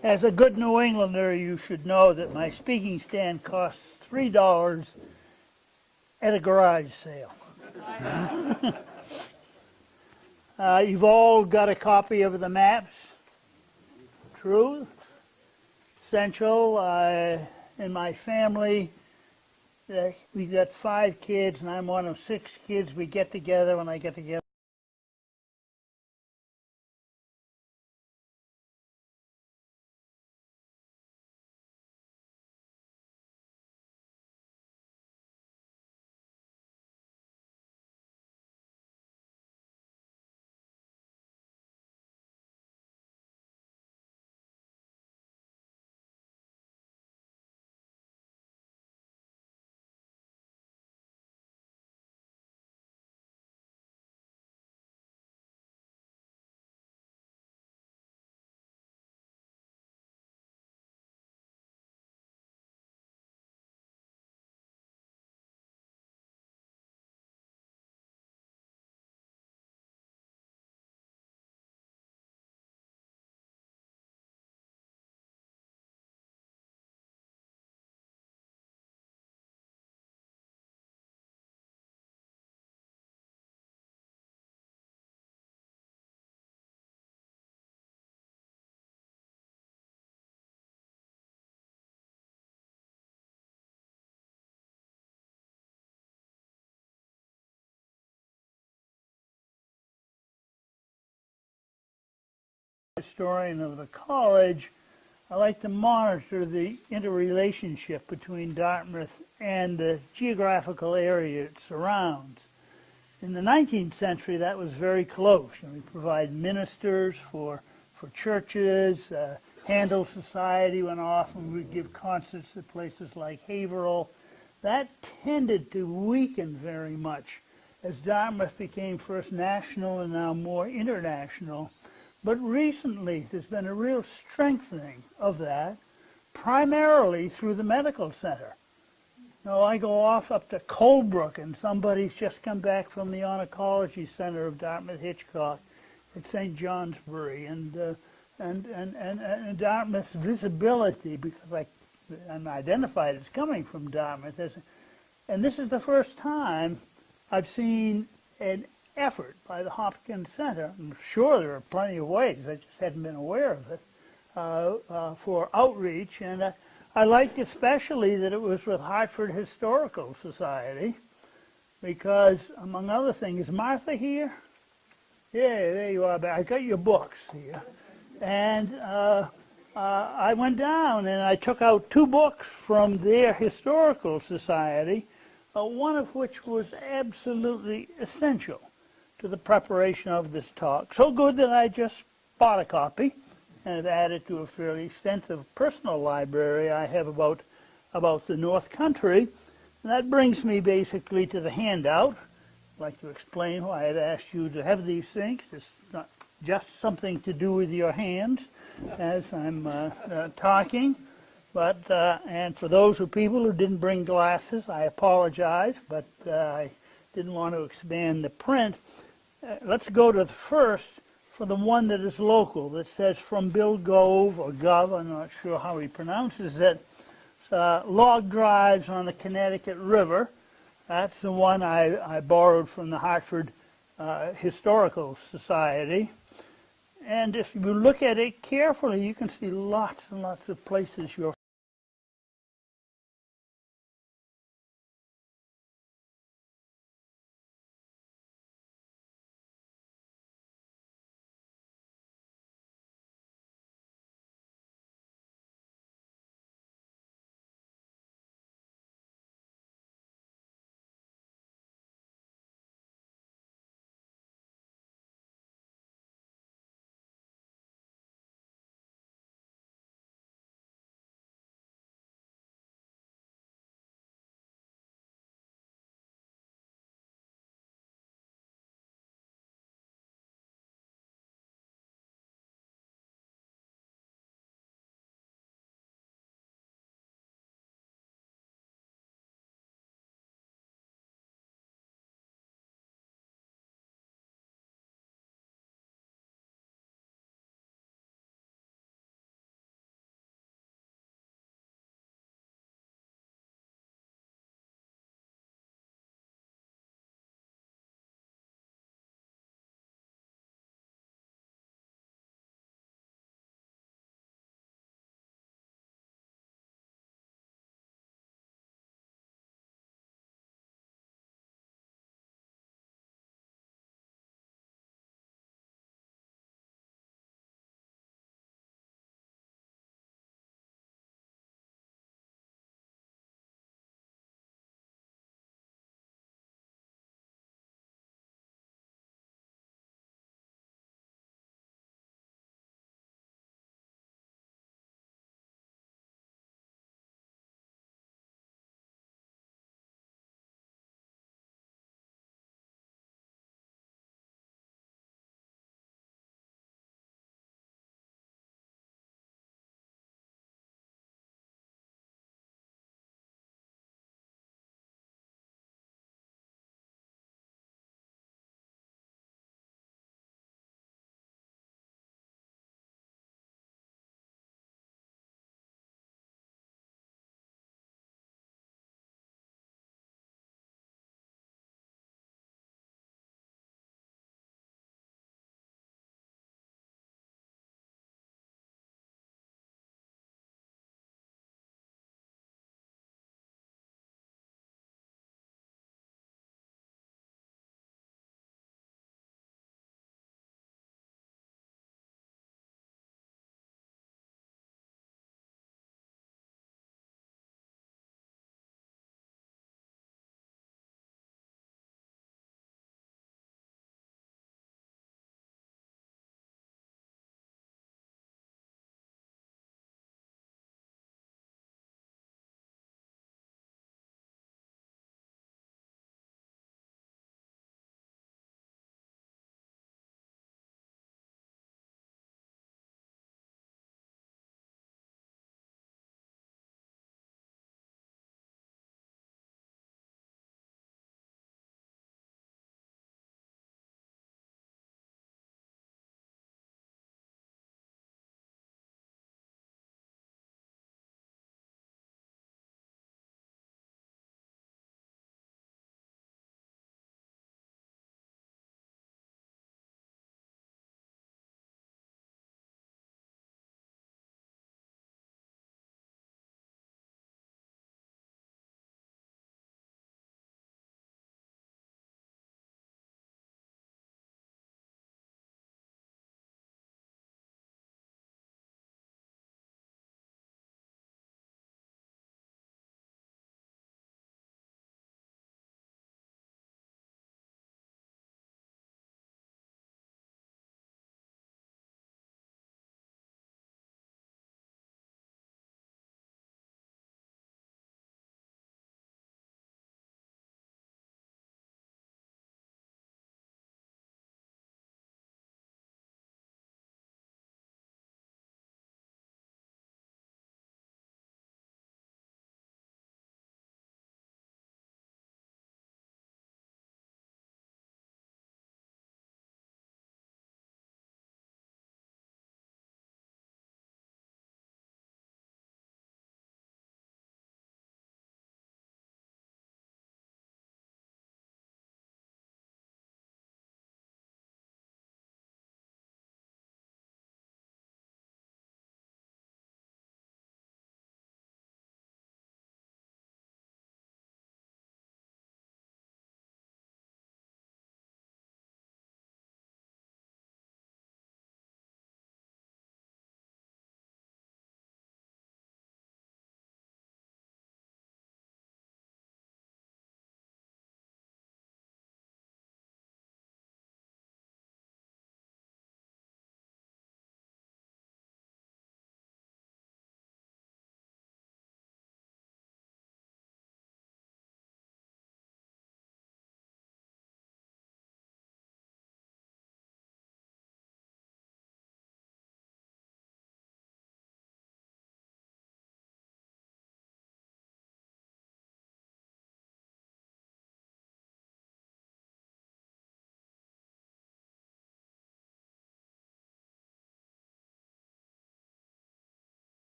As a good New Englander, you should know that my speaking stand costs $3 at a garage sale. You've all got a copy of the maps. True. Essential. In my family, we've got 5 kids, and I'm one of 6 kids. We get together when I get together. Historian of the college, I like to monitor the interrelationship between Dartmouth and the geographical area it surrounds. In the 19th century, that was very close. And we provide ministers for churches. Handel Society went off, and we'd give concerts at places like Haverhill. That tended to weaken very much as Dartmouth became first national and now more international. But recently, there's been a real strengthening of that, primarily through the medical center. Now, I go off up to Colebrook, and somebody's just come back from the Oncology Center of Dartmouth Hitchcock at St. Johnsbury, and Dartmouth's visibility, because I'm identified as coming from Dartmouth, and this is the first time I've seen an effort by the Hopkins Center. I'm sure there are plenty of ways, I just hadn't been aware of it, for outreach, and I liked especially that it was with Hartford Historical Society, because, among other things, is Martha here? Yeah, there you are. I got your books here. And I went down and I took out 2 books from their historical society, one of which was absolutely essential to the preparation of this talk. So good that I just bought a copy and have added to a fairly extensive personal library I have about the North Country. And that brings me basically to the handout. I'd like to explain why I've asked you to have these things. It's not just something to do with your hands as I'm talking. But, and for those people who didn't bring glasses, I apologize, but I didn't want to expand the print. Let's go to the first, for the one that is local, that says from Bill Gove, or Gov, I'm not sure how he pronounces it, log drives on the Connecticut River. That's the one I borrowed from the Hartford Historical Society. And if you look at it carefully, you can see lots and lots of places you're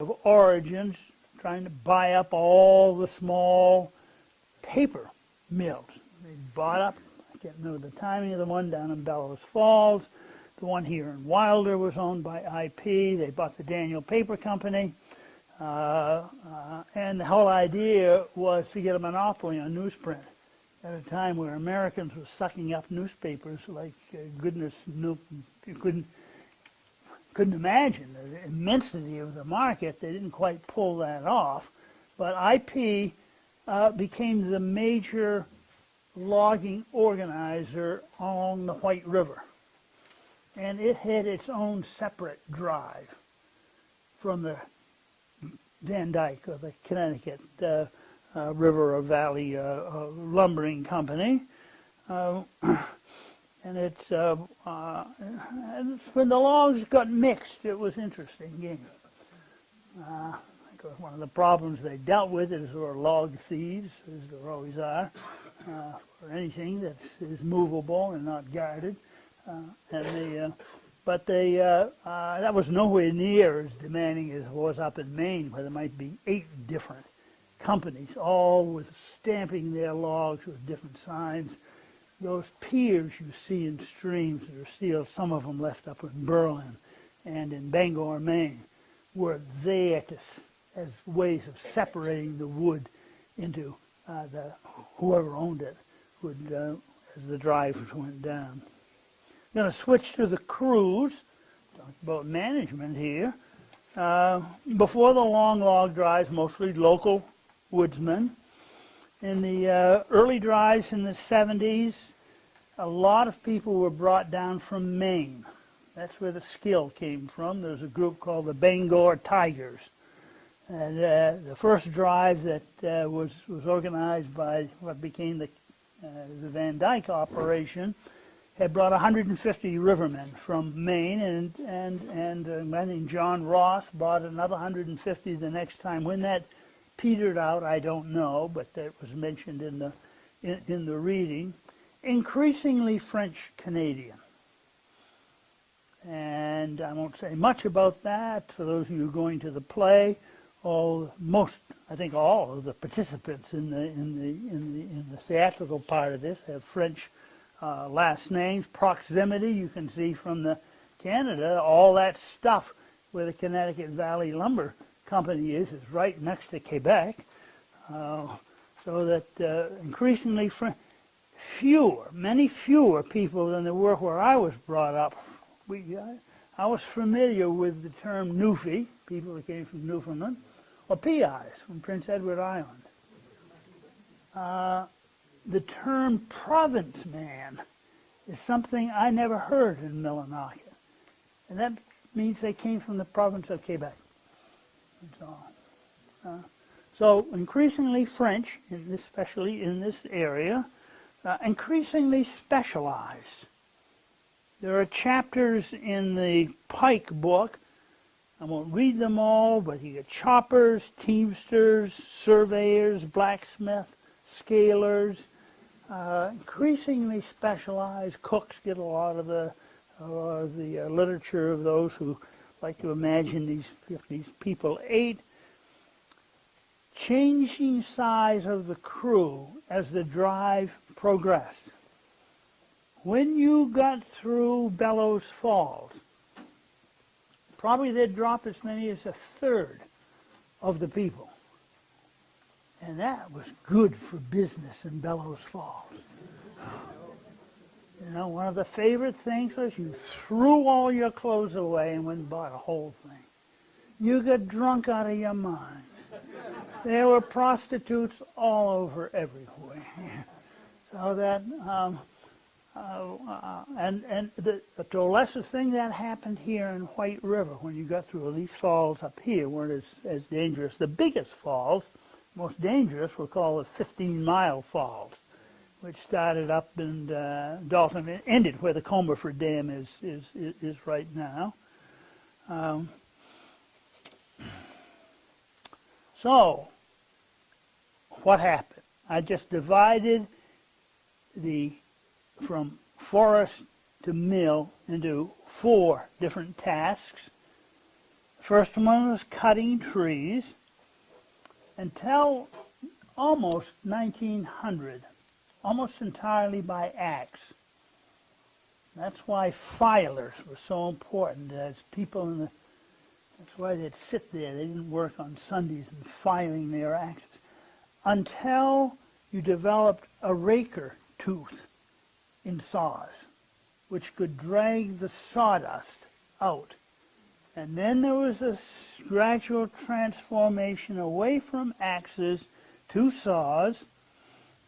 of origins, trying to buy up all the small paper mills. They bought up, I can't remember the timing of the one down in Bellows Falls. The one here in Wilder was owned by IP. They bought the Daniell Paper Company. And the whole idea was to get a monopoly on newsprint at a time where Americans were sucking up newspapers like goodness knew. You couldn't imagine the immensity of the market. They didn't quite pull that off. But IP became the major logging organizer along the White River. And it had its own separate drive from the Van Dyke or the Connecticut River or Valley Lumbering Company. And it's and when the logs got mixed, it was interesting game. One of the problems they dealt with is there were log thieves, as there always are, for anything that is movable and not guarded. But that was nowhere near as demanding as it was up in Maine, where there might be 8 different companies, all with stamping their logs with different signs. Those piers you see in streams that are still, some of them left up in Berlin and in Bangor, Maine, were there as ways of separating the wood into whoever owned it would as the drives went down. I'm going to switch to the crews. Talk about management here. Before the long log drives, mostly local woodsmen. In the early drives in the 70s, a lot of people were brought down from Maine. That's where the skill came from. There's a group called the Bangor Tigers. And the first drive that was organized by what became the Van Dyke operation had brought 150 rivermen from Maine, and a man named John Ross brought another 150 the next time. When that petered out, I don't know, but that was mentioned in the reading. Increasingly French-Canadian. And I won't say much about that for those of you going to the play. I think all of the participants in the theatrical part of this have French last names. Proximity, you can see from the Canada, all that stuff where the Connecticut Valley Lumber Company is right next to Quebec. So that increasingly many fewer people than there were where I was brought up. I was familiar with the term Newfie, people that came from Newfoundland, or PIs from Prince Edward Island. The term province man is something I never heard in Millinocket. And that means they came from the province of Quebec. That's all. So increasingly French, especially in this area, increasingly specialized. There are chapters in the Pike book. I won't read them all, but you get choppers, teamsters, surveyors, blacksmith, scalers, increasingly specialized. Cooks get a lot of the literature of those who like to imagine these people ate. Changing size of the crew as the drive progressed. When you got through Bellows Falls, probably they'd drop as many as a third of the people. And that was good for business in Bellows Falls. You know, one of the favorite things was you threw all your clothes away and went and bought a whole thing. You got drunk out of your mind. There were prostitutes all over everywhere. So that, to a lesser thing that happened here in White River when you got through these falls up here weren't as dangerous. The biggest falls, most dangerous, were called the 15-mile falls, which started up in Dalton and ended where the Comerford Dam is right now. So, what happened? I just divided from forest to mill into 4 different tasks. First one was cutting trees until almost 1900, almost entirely by axe. That's why filers were so important. As people that's why they'd sit there. They didn't work on Sundays and filing their axes until you developed a raker tooth in saws, which could drag the sawdust out. And then there was a gradual transformation away from axes to saws.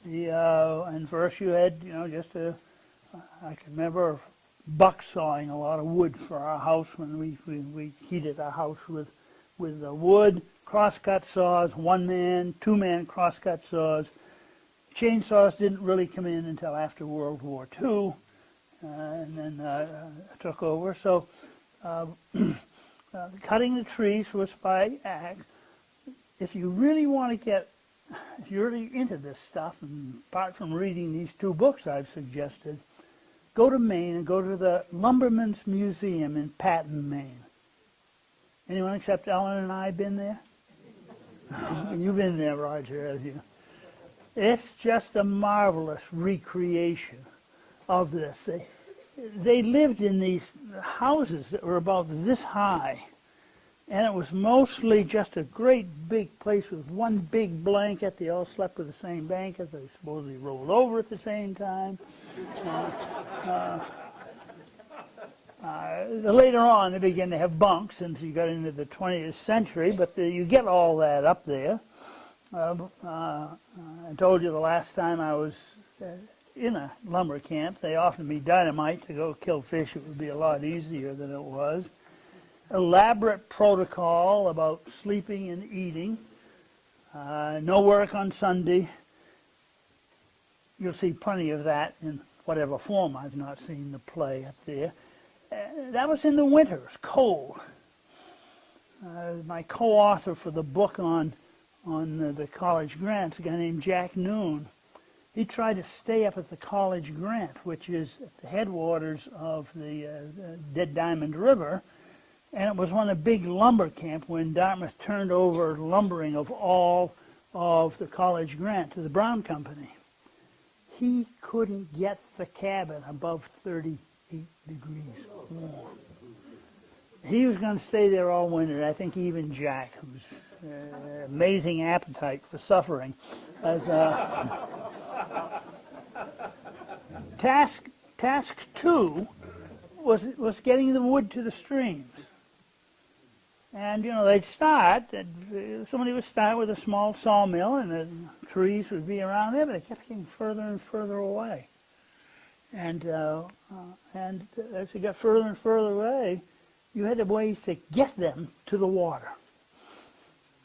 And first you had, I can remember buck sawing a lot of wood for our house when we heated our house with wood, crosscut saws, one-man, two-man crosscut saws. Chainsaws didn't really come in until after World War II, and then took over. So cutting the trees was by axe. If you really want to if you're really into this stuff, and apart from reading these two books I've suggested, go to Maine and go to the Lumberman's Museum in Patten, Maine. Anyone except Ellen and I been there? You've been there, Roger, have you? It's just a marvelous recreation of this. They lived in these houses that were about this high, and it was mostly just a great big place with one big blanket. They all slept with the same blanket. They supposedly rolled over at the same time. Later on, they began to have bunks since you got into the 20th century, but you get all that up there. I told you the last time I was in a lumber camp, they offered me dynamite to go kill fish. It would be a lot easier than it was. Elaborate protocol about sleeping and eating. No work on Sunday. You'll see plenty of that in whatever form. I've not seen the play up there. That was in the winter. It was cold. My co-author for the book on the college grants, a guy named Jack Noon, he tried to stay up at the College Grant, which is at the headwaters of the Dead Diamond River, and it was one of the big lumber camp when Dartmouth turned over lumbering of all of the College Grant to the Brown Company. He couldn't get the cabin above 38 degrees warm. He was going to stay there all winter. I think even Jack, who's amazing appetite for suffering, as task 2 was getting the wood to the streams. And, they'd start, somebody would start with a small sawmill, and the trees would be around there, but they kept getting further and further away. And as you got further and further away, you had ways to get them to the water.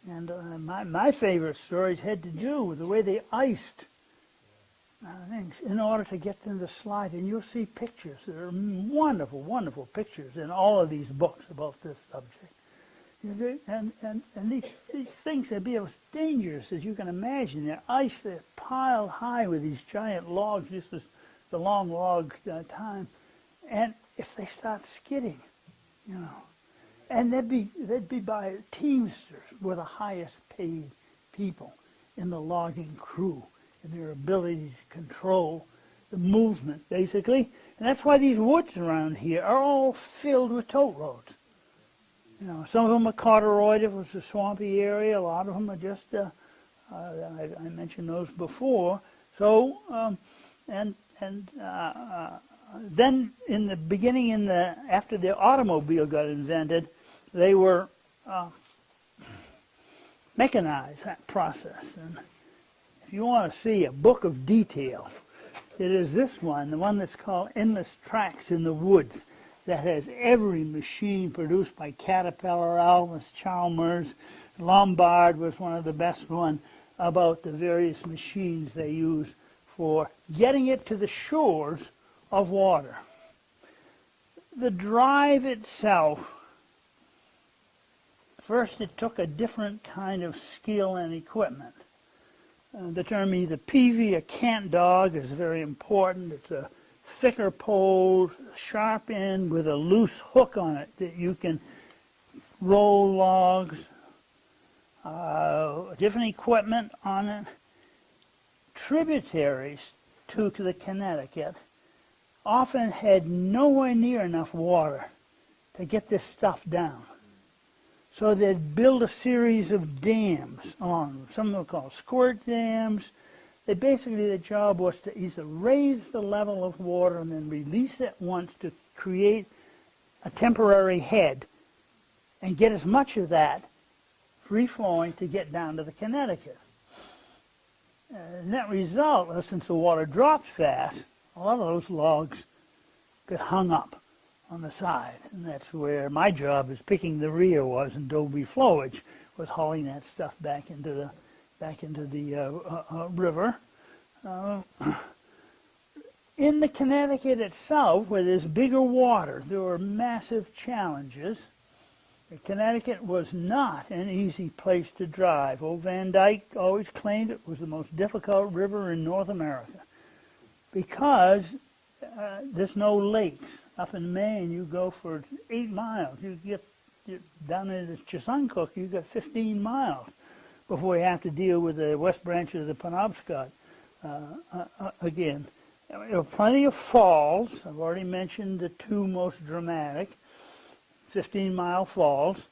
And my favorite stories had to do with the way they iced things in order to get them to slide. And you'll see pictures. There are wonderful, wonderful pictures in all of these books about this subject. And these things would be as dangerous as you can imagine. They're ice, they're piled high with these giant logs. This is the long log time. And if they start skidding, and they'd be by teamsters, were the highest paid people in the logging crew, and their ability to control the movement, basically. And that's why these woods around here are all filled with tote roads. Some of them are corduroyed if it's a swampy area. A lot of them are just, I mentioned those before. So, then in the beginning, after the automobile got invented, they were mechanized, that process. And if you want to see a book of detail, it is this one, the one that's called Endless Tracks in the Woods, that has every machine produced by Caterpillar, Alvis, Chalmers. Lombard was one of the best ones about the various machines they use for getting it to the shores of water. The drive itself, first it took a different kind of skill and equipment. The term either peavy or cant dog is very important. It's a thicker pole, sharp end with a loose hook on it that you can roll logs, different equipment on it. Tributaries to the Connecticut often had nowhere near enough water to get this stuff down. So they'd build a series of dams on, some of them called squirt dams. Basically, the job was to either raise the level of water and then release it once to create a temporary head and get as much of that free-flowing to get down to the Connecticut. Net result, since the water drops fast, a lot of those logs get hung up on the side. And that's where my job as picking the rear was in Dobie flowage, was hauling that stuff back into the river. In the Connecticut itself, where there's bigger water, there were massive challenges. The Connecticut was not an easy place to drive. Old Van Dyke always claimed it was the most difficult river in North America because there's no lakes. Up in Maine, you go for 8 miles. You get down in Chesuncook, you got 15 miles before you have to deal with the west branch of the Penobscot again. There were plenty of falls. I've already mentioned the two most dramatic. 15-mile falls,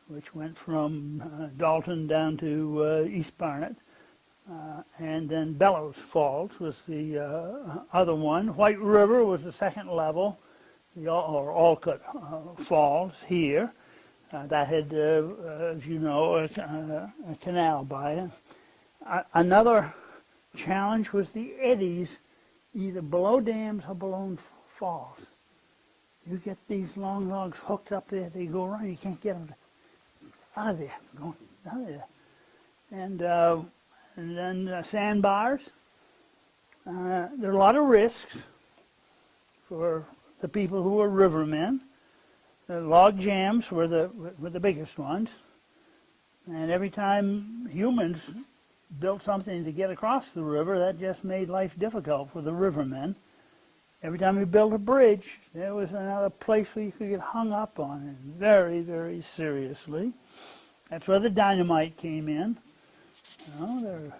which went from Dalton down to East Barnet. And then Bellows Falls was the other one. White River was the second level, or Olcott Falls here. That had, as you know, a canal by it. Another challenge was the eddies, either below dams or below falls. You get these long logs hooked up there, they go around, you can't get them out of there, going out of there. And then sandbars. There are a lot of risks for the people who are rivermen. The log jams were the biggest ones. And every time humans built something to get across the river, that just made life difficult for the rivermen. Every time we built a bridge, there was another place where you could get hung up on it very, very seriously. That's where the dynamite came in. You know,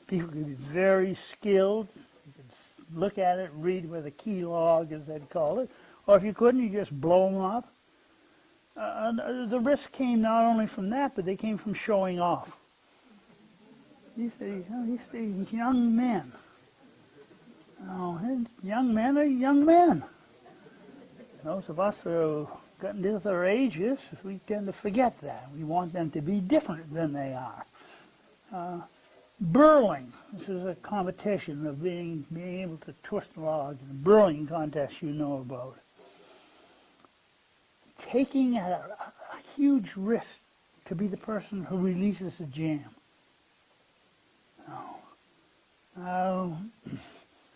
people could be very skilled. You could look at it, read with a key log, as they'd call it. Or if you couldn't, you just blow them up. The risk came not only from that, but they came from showing off. These young men. Oh, young men are young men. Those of us who got into their ages, we tend to forget that. We want them to be different than they are. Burling. This is a competition of being able to twist a log. A burling contest you know about. Taking a huge risk to be the person who releases a jam.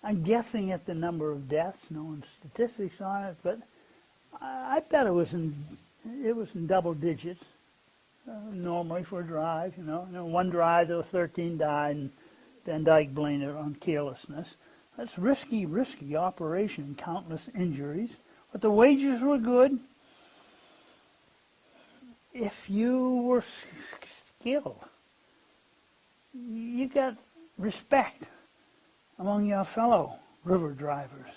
I'm guessing at the number of deaths, knowing statistics on it, but I bet it was in double digits normally for a drive. You know, one drive there were 13 died, and Van Dyke blamed it on carelessness. That's risky operation, countless injuries, but the wages were good. If you were skilled, you got respect among your fellow river drivers.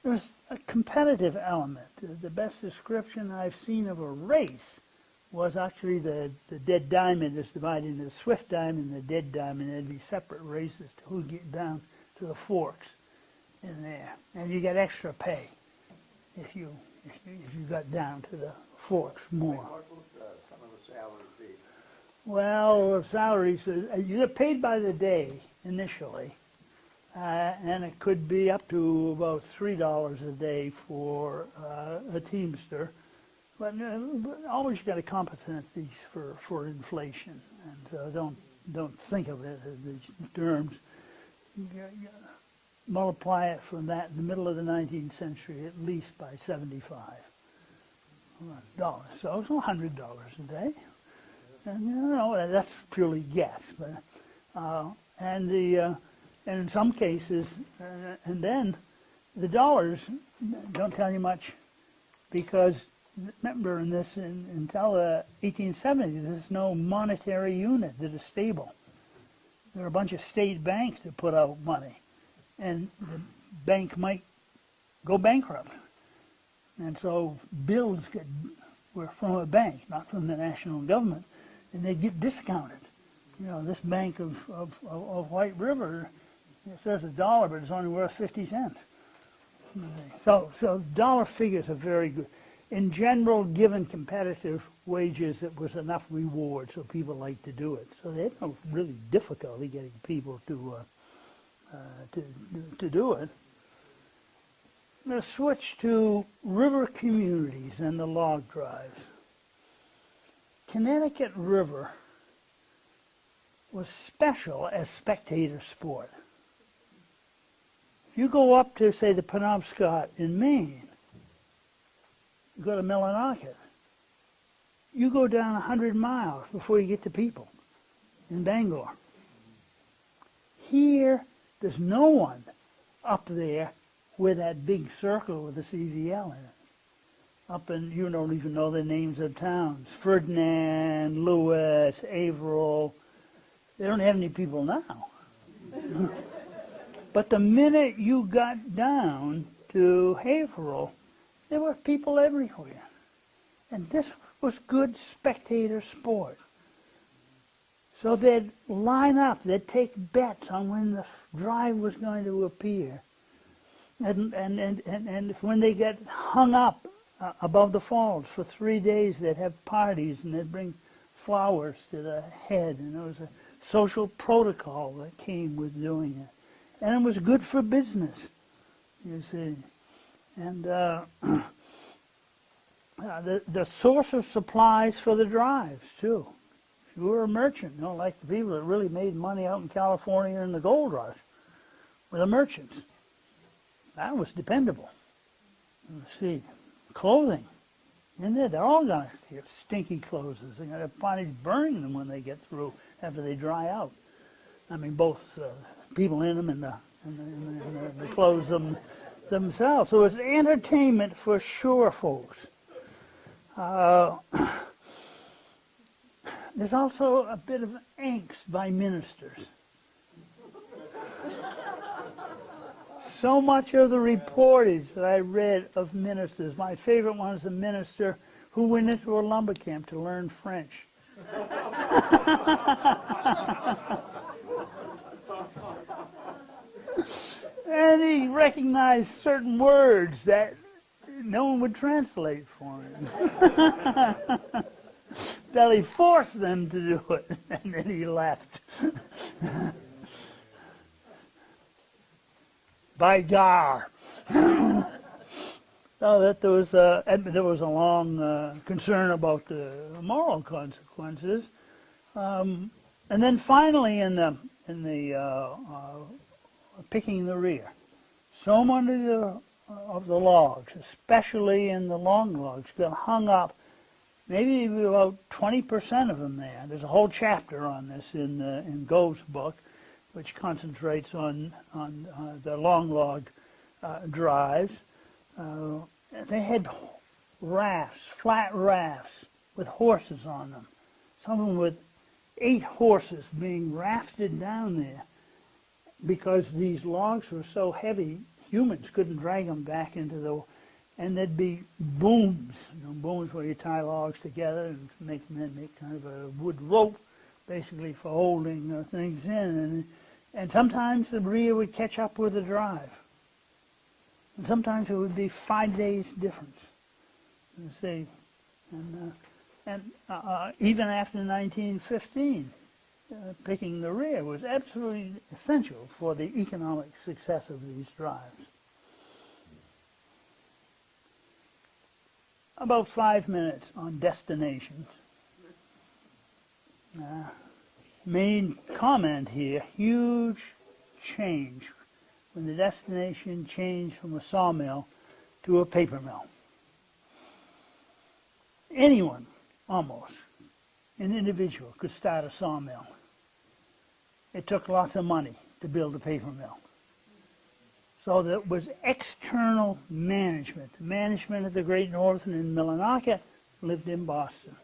There's a competitive element. The best description I've seen of a race was actually the dead diamond is divided into the swift diamond and the dead diamond. There'd be separate races to who get down to the forks in there. And you get extra pay if you got down to the forks more. What would some of the salaries be? Well, salaries, you get paid by the day initially, and it could be up to about $3 a day for a teamster. But always got to compensate these for inflation, and so don't think of it as these terms. You multiply it from that in the middle of the 19th century at least by 75 dollars. So it's $100 a day. And you know, that's purely guess, but and in some cases, and then the dollars don't tell you much because remember until the 1870s, there's no monetary unit that is stable. There are a bunch of state banks that put out money, and the bank might go bankrupt. And so bills were from a bank, not from the national government, and they get discounted. You know, this bank of White River, it says $1, but it's only worth 50 cents. So dollar figures are very good. In general, given competitive wages, it was enough reward, so people like to do it. So they had no really difficulty getting people to do it. I'm going to switch to river communities and the log drives. Connecticut River was special as spectator sport. If you go up to, say, the Penobscot in Maine, you go to Millinocket, you go down 100 miles before you get to People in Bangor. Here, there's no one up there with that big circle with the CVL in it. Up in, you don't even know the names of towns. Ferdinand, Lewis, Averill. They don't have any people now. But the minute you got down to Haverhill, there were people everywhere. And this was good spectator sport. So they'd line up, they'd take bets on when the drive was going to appear. And when they get hung up above the falls for 3 days, they'd have parties and they'd bring flowers to the head. And there was a social protocol that came with doing it. And it was good for business, you see. And the source of supplies for the drives, too. If you were a merchant, you know, like the people that really made money out in California in the gold rush, were the merchants. That was dependable. Let's see, clothing. In there, they're all going to get stinky clothes. They're going to have parties burning them when they get through, after they dry out. I mean, both people in them and the clothes themselves. So it's entertainment for sure, folks. There's also a bit of angst by ministers. So much of the reportage that I read of ministers, my favorite one is a minister who went into a lumber camp to learn French. And he recognized certain words that no one would translate for him. Till he forced them to do it, and then he left. By gar. So that there was a long concern about the moral consequences, and then finally in the picking the rear, so many of the logs, especially in the long logs, got hung up. Maybe about 20% of them there. There's a whole chapter on this in Gove's book, which concentrates on the long log drives. They had rafts, flat rafts, with horses on them. Some of them with 8 horses being rafted down there because these logs were so heavy, humans couldn't drag them back into the... And there'd be booms, booms where you tie logs together and make kind of a wood rope, basically for holding things in. And sometimes the rear would catch up with the drive. And sometimes it would be 5 days difference. You see, and even after 1915, picking the rear was absolutely essential for the economic success of these drives. About 5 minutes on destinations. Main comment here, huge change when the destination changed from a sawmill to a paper mill. Anyone, almost, an individual, could start a sawmill. It took lots of money to build a paper mill. So that was external management. The management of the Great Northern in Millinocket lived in Boston.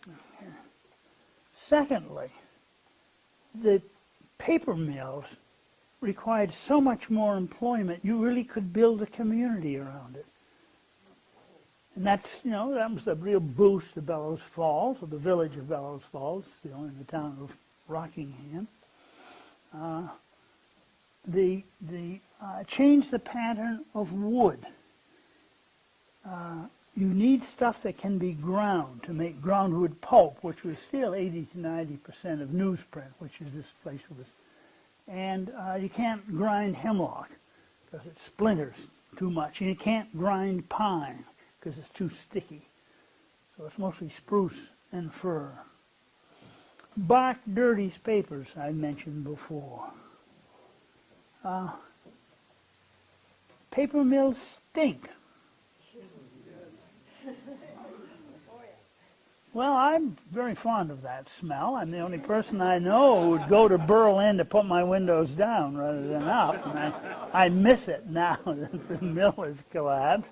Okay. Secondly, the paper mills required so much more employment, you really could build a community around it. And that's, that was the real boost of Bellows Falls, or the village of Bellows Falls, in the town of Rockingham. Change the pattern of wood. You need stuff that can be ground to make groundwood pulp, which was still 80 to 90% of newsprint, which is this place was. And you can't grind hemlock because it splinters too much. And you can't grind pine because it's too sticky. So it's mostly spruce and fir. Bark dirties papers I mentioned before. Paper mills stink. Well, I'm very fond of that smell. I'm the only person I know who would go to Berlin to put my windows down rather than up. And I miss it now that the mill has collapsed.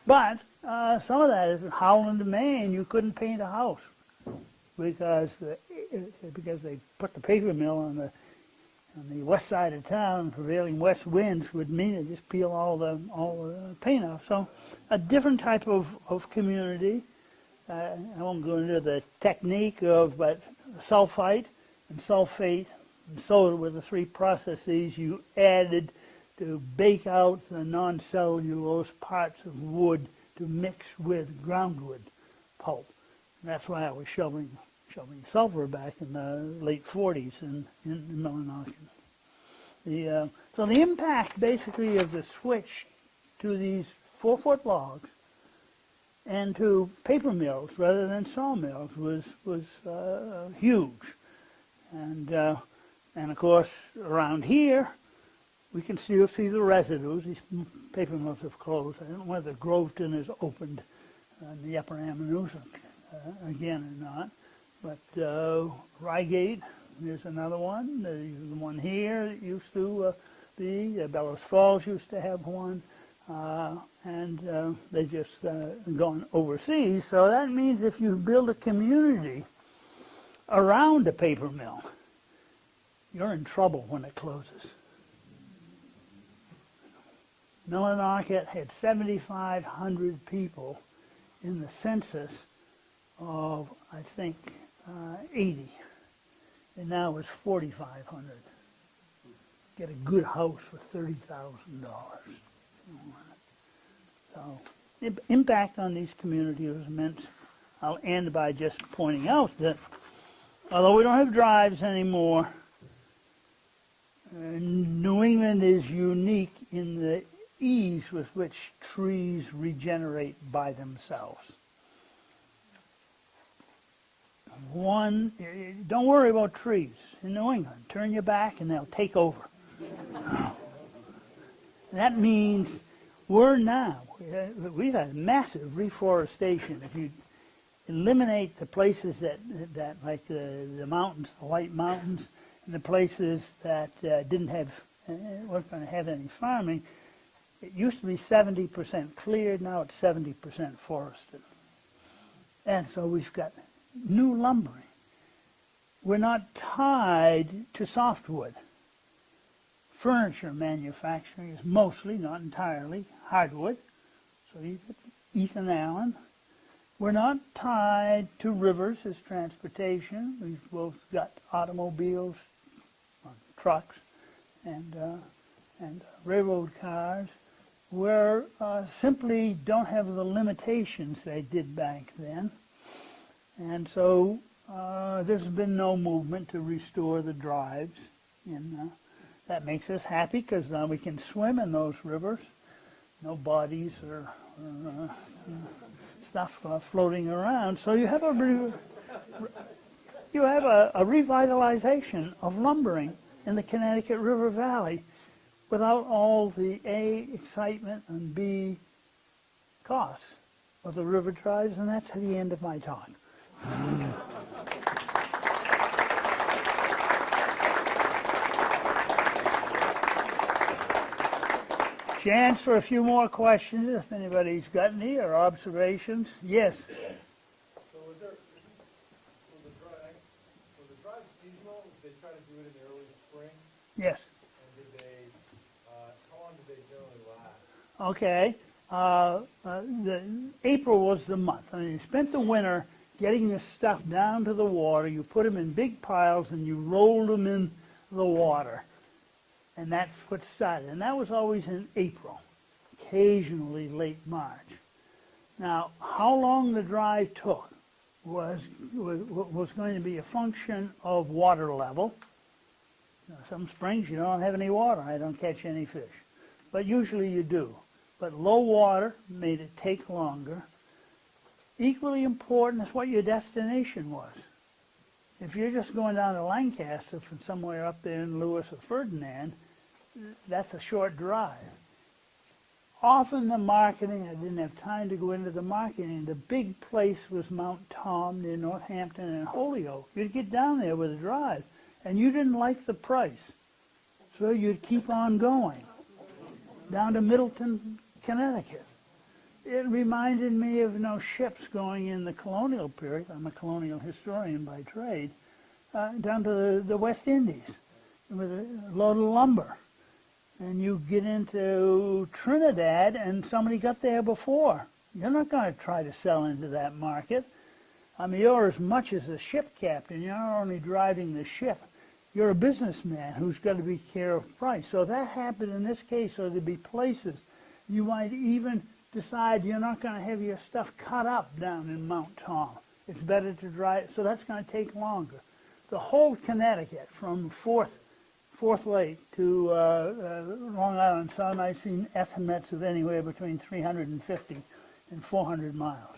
But some of that is Howland, Maine. You couldn't paint a house because they put the paper mill on the west side of town. Prevailing west winds would mean it just peel all the paint off. So a different type of community. I won't go into the technique of, but sulfite and sulfate and soda were the three processes you added to bake out the non-cellulose parts of wood to mix with groundwood pulp. And that's why I was shoveling sulfur back in the late 40s in Millinocket. So the impact basically of the switch to these 4-foot logs and to paper mills rather than sawmills was huge. And of course around here we can still see the residues. These paper mills have closed. I don't know whether Groveton is opened in the upper Ammonoosuc again or not. But Reigate is another one. The one here used to be. Bellows Falls used to have one. And they just gone overseas. So that means if you build a community around a paper mill, you're in trouble when it closes. Millinocket had 7,500 people in the census of, I think, 80. And now it's 4,500. Get a good house for $30,000. So, impact on these communities was immense. I'll end by just pointing out that although we don't have drives anymore, New England is unique in the ease with which trees regenerate by themselves. Don't worry about trees in New England. Turn your back and they'll take over. That means we've had massive reforestation. If you eliminate the places that like the mountains, the White Mountains, and the places that weren't going to have any farming, it used to be 70% cleared, now it's 70% forested. And so we've got new lumbering. We're not tied to softwood. Furniture manufacturing is mostly, not entirely, hardwood. So you get Ethan Allen. We're not tied to rivers as transportation. We've both got automobiles, trucks, and railroad cars. We simply don't have the limitations they did back then. And so there's been no movement to restore the drives. And that makes us happy because now we can swim in those rivers. No bodies or stuff floating around. So you have a revitalization of lumbering in the Connecticut River Valley without all the A, excitement, and B, costs of the river drives, and that's the end of my talk. Chance for a few more questions if anybody's got any or observations. Yes. So was the drive seasonal? Did they try to do it in the early spring? Yes. And did they, how long did they generally last? Okay. April was the month. I mean, you spent the winter getting this stuff down to the water. You put them in big piles and you rolled them in the water. And that's what started. And that was always in April, occasionally late March. Now, how long the drive took was going to be a function of water level. Now, some springs you don't have any water. I don't catch any fish. But usually you do. But low water made it take longer. Equally important is what your destination was. If you're just going down to Lancaster from somewhere up there in Lewis or Ferdinand, that's a short drive. Often the marketing, I didn't have time to go into the marketing, the big place was Mount Tom near Northampton and Holyoke. You'd get down there with a drive, and you didn't like the price. So you'd keep on going down to Middleton, Connecticut. It reminded me of ships going in the colonial period. I'm a colonial historian by trade. Down to the West Indies with a load of lumber. And you get into Trinidad and somebody got there before. You're not going to try to sell into that market. I mean, you're as much as a ship captain. You're not only driving the ship. You're a businessman who's got to be care of price. So that happened in this case. So there'd be places you might even decide you're not going to have your stuff cut up down in Mount Tom. It's better to drive. So that's going to take longer. The whole Connecticut from Fourth Lake to Long Island Sound, I've seen estimates of anywhere between 350 and 400 miles.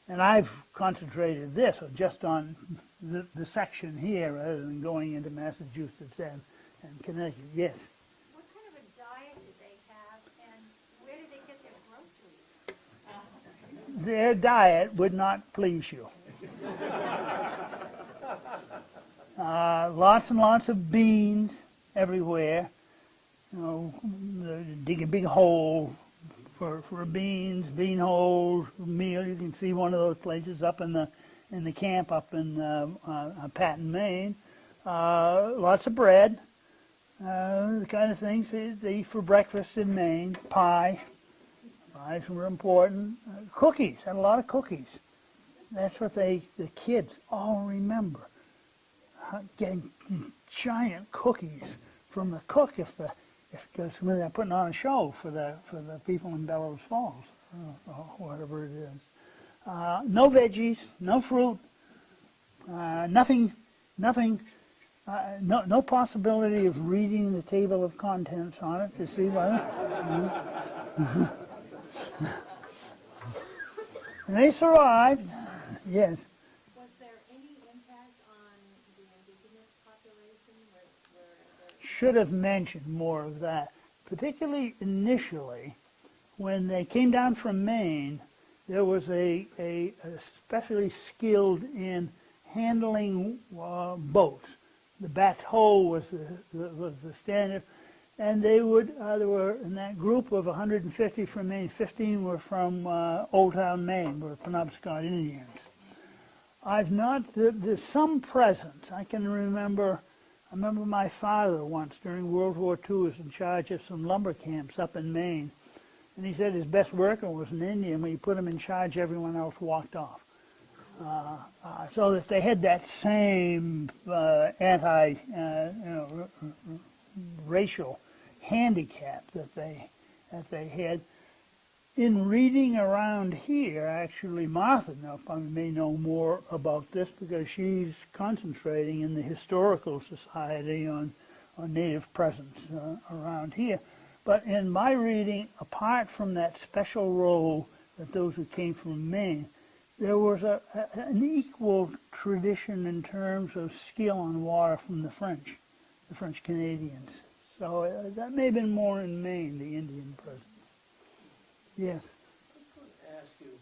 And I've concentrated this just on the section here rather than going into Massachusetts and Connecticut. Yes? What kind of a diet did they have, and where did they get their groceries? Their diet would not please you. Lots and lots of beans everywhere. Dig a big hole for beans, bean hole, meal. You can see one of those places up in the camp up in Patton, Maine. Lots of bread, the kind of things they eat for breakfast in Maine. Pies were important. Cookies, had a lot of cookies. That's what the kids all remember. Getting giant cookies from the cook because they're putting on a show for the people in Bellows Falls or whatever it is. No veggies, no fruit, nothing, no possibility of reading the table of contents on it to see what. And they survived. Yes. Was there any impact on the indigenous population? Should have mentioned more of that, particularly initially when they came down from Maine. There was a especially skilled in handling boats. The bateau was the standard, and they would there were in that group of 150 from Maine. 15 were from Old Town, Maine, were Penobscot Indians. There's some presence. I remember my father once during World War II was in charge of some lumber camps up in Maine. And he said his best worker was an Indian. When he put him in charge, everyone else walked off. So that they had that same racial handicap that they had. In reading around here, actually, Martha may know more about this because she's concentrating in the Historical Society on Native presence around here. But in my reading, apart from that special role that those who came from Maine, there was an equal tradition in terms of skill on water from the French Canadians. So that may have been more in Maine, the Indian presence. Yes? I was going to ask you,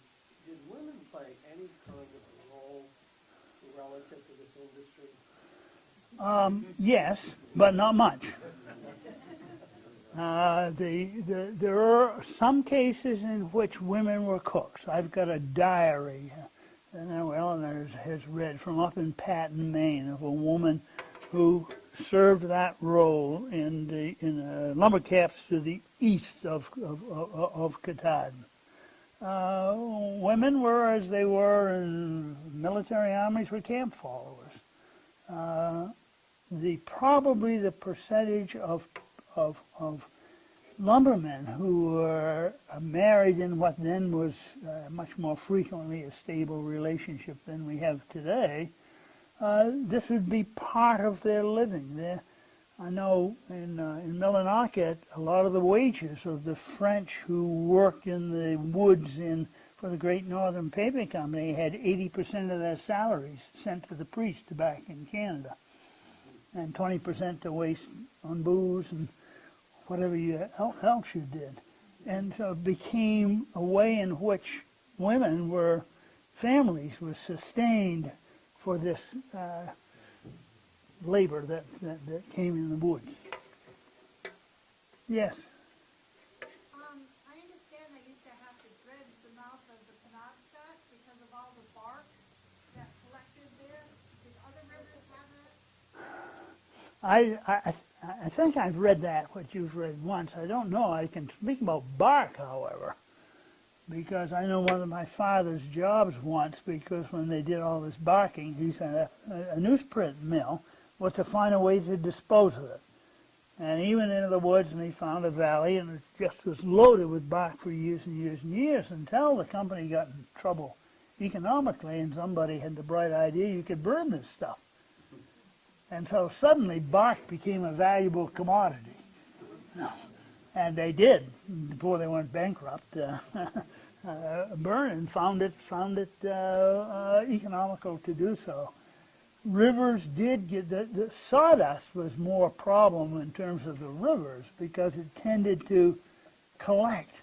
did women play any kind of role relative to this industry? Yes, but not much. There are some cases in which women were cooks. I've got a diary, and Eleanor has read from up in Patton, Maine, of a woman who served that role in lumber camps to the east of Katahdin. Women were, as they were in military armies, were camp followers. Probably the percentage of lumbermen who were married in what then was much more frequently a stable relationship than we have today, this would be part of their living. I know in Millinocket, a lot of the wages of the French who worked in the woods for the Great Northern Paper Company had 80% of their salaries sent to the priest back in Canada, and 20% to waste on booze and whatever else you did. And so it became a way in which families were sustained for this labor that came in the woods. Yes? I understand they used to have to dredge the mouth of the Penobscot because of all the bark that collected there. Did other rivers have that? I think I've read that, what you've read once. I don't know. I can speak about bark, however, because I know one of my father's jobs once, because when they did all this barking, he said a newsprint mill was to find a way to dispose of it. And he went into the woods and he found a valley, and it just was loaded with bark for years and years and years, until the company got in trouble economically, and somebody had the bright idea you could burn this stuff. And so suddenly bark became a valuable commodity. And they did, before they went bankrupt, burn and found it economical to do so. Rivers did get, the sawdust was more a problem in terms of the rivers, because it tended to collect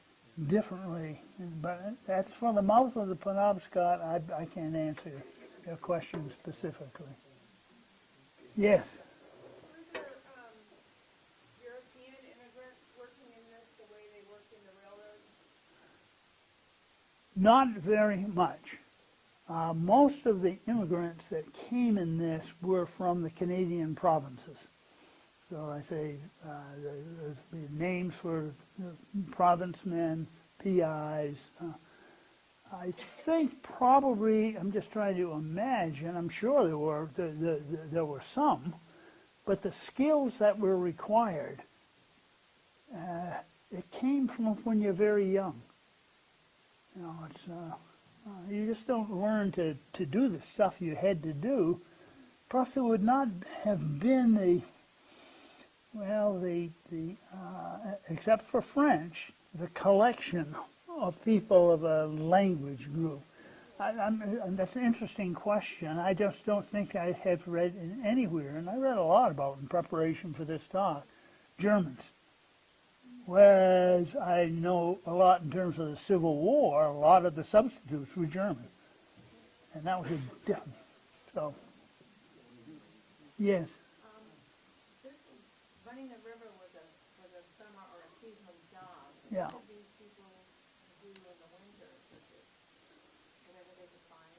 differently. But that's for the mouth of the Penobscot. I can't answer your question specifically. Yes. Were there European immigrants working in this the way they worked in the railroads? Not very much. Most of the immigrants that came in this were from the Canadian provinces. So I say the names for province men, PIs. I think probably, I'm just trying to imagine, I'm sure there were some, but the skills that were required, it came from when you're very young. You know, it's you just don't learn to do the stuff you had to do. Plus, it would not have been except for French, the collection of people of a language group. That's an interesting question. I just don't think I have read anywhere, and I read a lot about in preparation for this talk, Germans. Whereas I know a lot in terms of the Civil War, a lot of the substitutes were German. And that was a difference. So, yes. Running the river was a summer or a seasonal job. Yeah. What did these people do in the winter? Whatever they could find?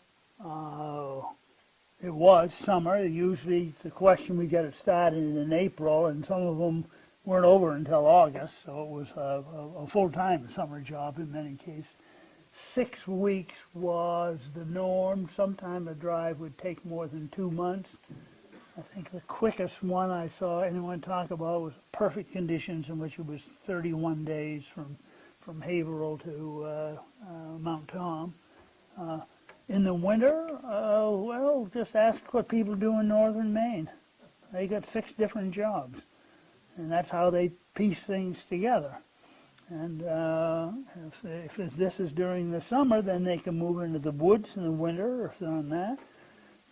It was summer. Usually the question we get it started in April, and some of them weren't over until August, so it was a full-time summer job in many cases. 6 weeks was the norm. Sometimes a drive would take more than 2 months. I think the quickest one I saw anyone talk about was perfect conditions, in which it was 31 days from Haverhill to Mount Tom. In the winter, just ask what people do in northern Maine. They got 6 different jobs, and that's how they piece things together. And if this is during the summer, then they can move into the woods in the winter if they're on that.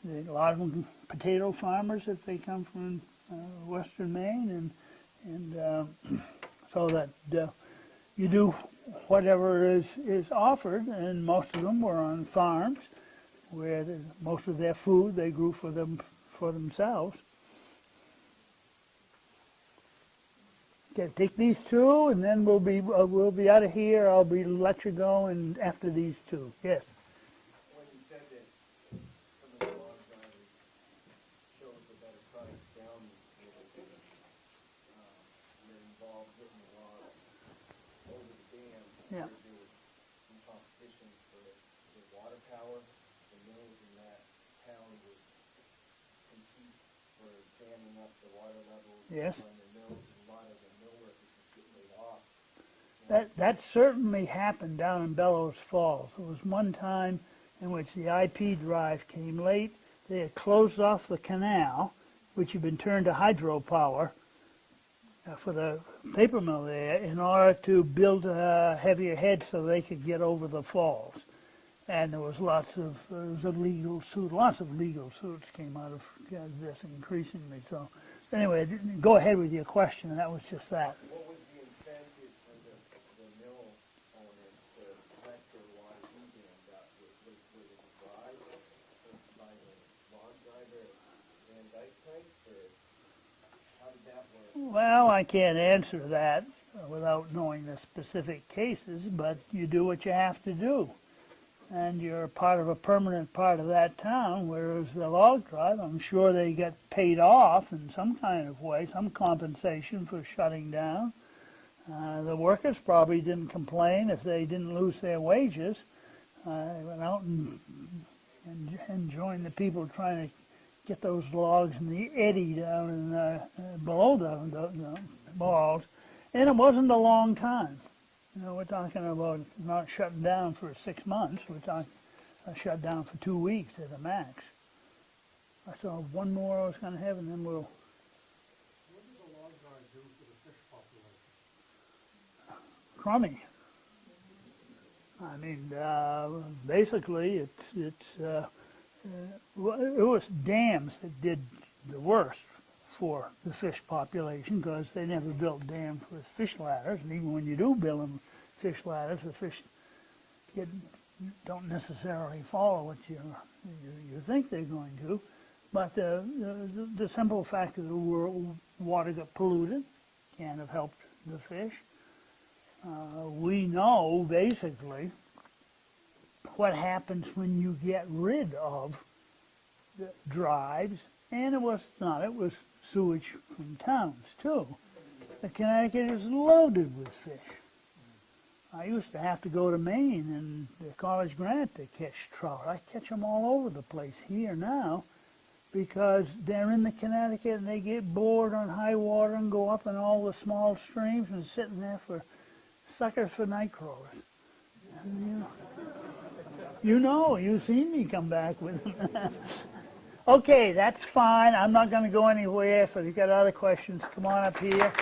A lot of them potato farmers if they come from western Maine, and so that you do whatever is offered, and most of them were on farms where most of their food they grew for themselves. Okay, take these two, and then we'll be out of here. I'll let you go, and after these two, yes. When you said that some of the log drivers chose a better price down a little bit, they're involved getting the logs over the dam. Yeah. There was some competition for the water power. The mills in that town would compete for damming up the water levels. Yes. On the mills, and a lot of the mill workers would get laid off. That certainly happened down in Bellows Falls. There was one time in which the IP drive came late. They had closed off the canal, which had been turned to hydropower for the paper mill there, in order to build a heavier head so they could get over the falls. And there was lots of legal suits came out of this increasingly. So anyway, go ahead with your question. That was just that. What was the incentive for the mill owners to let their water be dammed up? Was it a bribe by the log driver at Van Dyke pipes, or how did that work? Well, I can't answer that without knowing the specific cases, but you do what you have to do. And you're part of a permanent part of that town, whereas the log drive, I'm sure they get paid off in some kind of way, some compensation for shutting down. The workers probably didn't complain if they didn't lose their wages. They went out and joined the people trying to get those logs in the eddy down in, below the balls. And it wasn't a long time. You know, we're talking about not shutting down for 6 months. We're talking shut down for 2 weeks at the max. I saw one more I was going to have, and then we'll. What did the log drive do for the fish population? Crummy. I mean, basically, it was dams that did the worst for the fish population, because they never built dams with fish ladders, and even when you do build them fish ladders, the fish don't necessarily follow what you think they're going to. But the simple fact that the water got polluted can't have helped the fish. We know basically what happens when you get rid of the drives, and it was sewage from towns too. The Connecticut is loaded with fish. I used to have to go to Maine and the College Grant to catch trout. I catch them all over the place here now, because they're in the Connecticut and they get bored on high water and go up in all the small streams and sitting there for suckers for night crawlers. And, you've seen me come back with them. Okay, that's fine. I'm not going to go anywhere. If you've got other questions, come on up here.